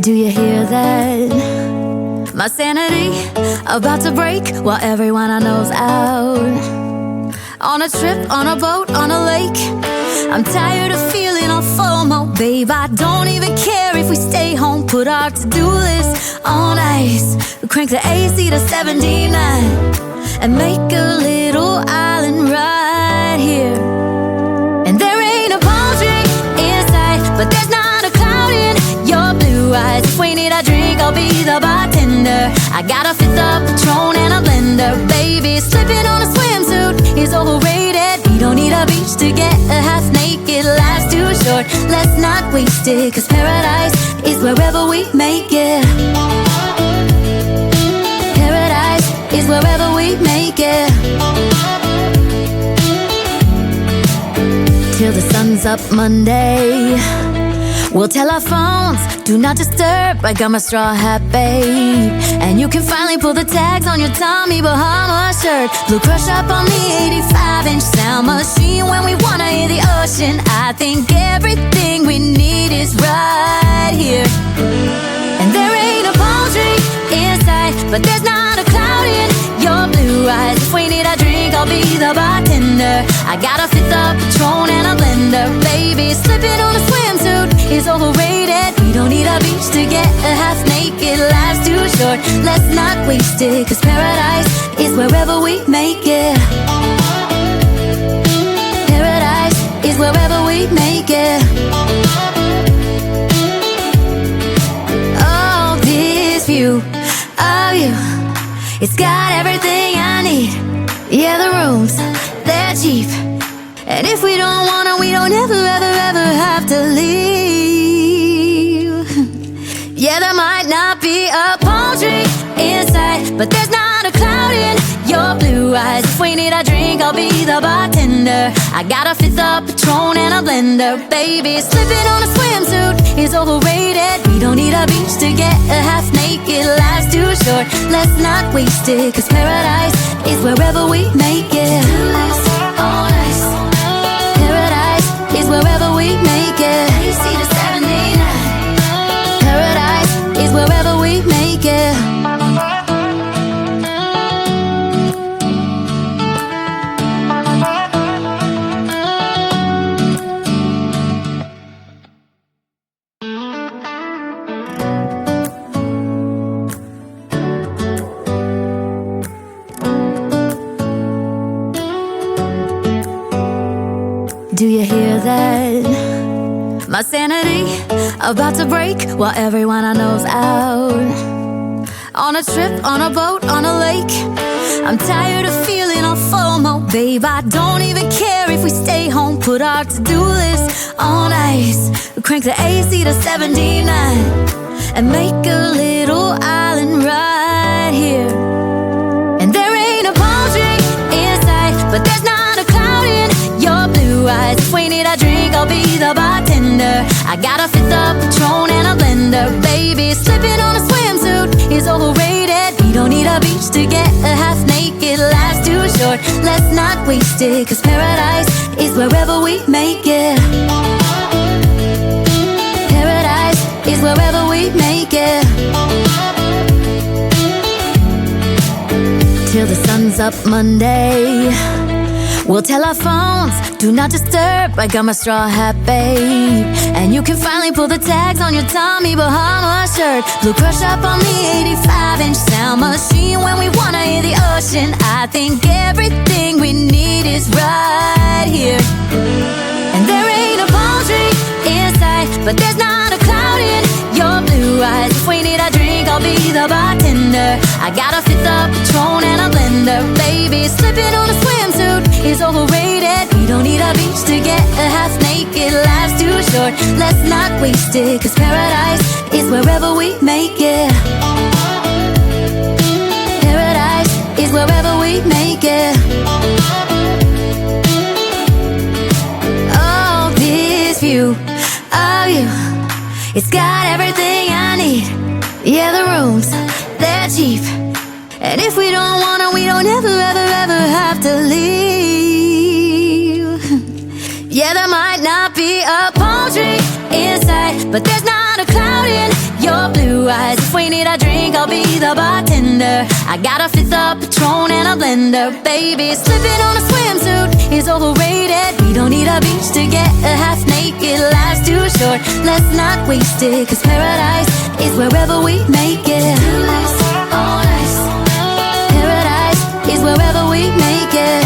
Do you hear that? My sanity about to break while everyone I know's out. On a trip, on a boat, on a lake. I'm tired of feeling all FOMO, babe. I don't even care if we stay home. Put our to-do list on ice. We crank the AC to 79 and make a little island right here. And there ain't a palm tree in sight, but there's not a cloud in your blue eyes. If we need a drink, I'll be the bartender. I got a fifth of Patron and a blender. Baby, slipping on a swimsuit is overrated. We don't need a beach to get a half naked. Life's too short, let's not waste it, 'cause paradise is wherever we make it. Paradise is wherever we make it. Till the sun's up Monday, we'll tell our phones, do not disturb. I got my straw hat, babe. And you can finally pull the tags on your Tommy Bahama shirt. Blue crush up on the 85-inch sound machine. When we wanna hear the ocean, I think everything we need is right here. And there ain't a palm tree in sight, but there's not a cloud in your blue eyes. If we need a drink, I'll be the bartender. I got a fifth of Patron and a blender. Baby, slipping on a swimsuit is overrated. We don't need a beach to get a half naked. Life's too short, let's not waste it, 'cause paradise is wherever we make it. Paradise is wherever we make it. Oh, this view of you, it's got everything I need. Yeah, the rooms, they're cheap. And if we don't wanna, we don't ever, ever, ever have to leave. Yeah, there might not be a palm tree in sight, but there's not a cloud in your blue eyes. If we need a drink, I'll be the bartender. I got a fifth of Patron and a blender. Baby, slipping on a swimsuit is overrated. We don't need a beach to get a half naked. Life's too short, let's not waste it, 'cause paradise is wherever we make it. On ice. Paradise is wherever we make it. AC to 79. Paradise is wherever we make it. Do you hear that? My sanity about to break while everyone I know's out. On a trip, on a boat, on a lake. I'm tired of feeling all FOMO, babe. I don't even care if we stay home. Put our to-do list on ice. We crank the AC to 79 and make a little island right here. And there ain't a palm tree in sight, but there's not a cloud in your blue eyes. If we need a drink, I'll be the bartender. I got a fifth of Patron and a blender. Baby, slipping on a swimsuit is overrated. We don't need a beach to get a half naked. Life's too short, let's not waste it, 'cause paradise is wherever we make it. Paradise is wherever we make it. Till the sun's up Monday, we'll tell our phones, do not disturb. I got my straw hat, babe. And you can finally pull the tags on your Tommy Bahama shirt. Blue crush up on the 85-inch sound machine. When we wanna hear the ocean, I think everything we need is right here. And there ain't a palm tree in sight, but there's not a cloud in your blue eyes. If we need a drink, I'll be the bartender. I got a fifth of Patron and a blender. Baby, slipping on a swimsuit is overrated. We don't need a beach to get a half naked. Life's too short, let's not waste it, 'cause paradise is wherever we make it. Paradise is wherever we make it. Oh, this view of you, it's got everything I need. Yeah, the rooms, they're cheap. And if we don't wanna, we don't ever, ever, ever have to leave. Yeah, there might not be a palm tree in sight, but there's not a cloud in your blue I'll be the bartender. I got a fifth of Patron and a blender. Baby, slipping on a swimsuit is overrated. We don't need a beach to get half naked. Life's too short, let's not waste it. Cause paradise is wherever we make it. Paradise is wherever we make it.